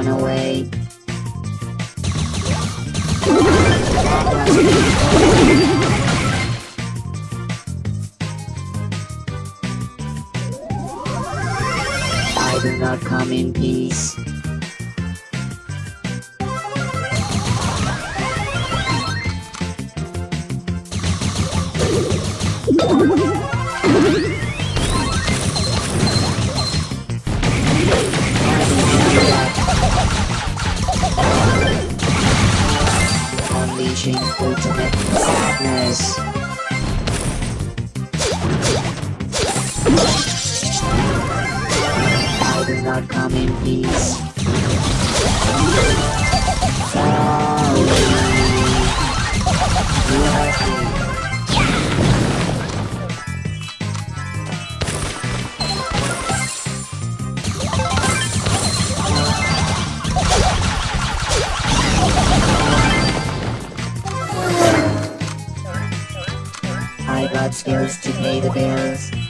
run away. I do not come in peace. Unleashing ultimate sadness. I do not come in peace. I got skills to pay the bills.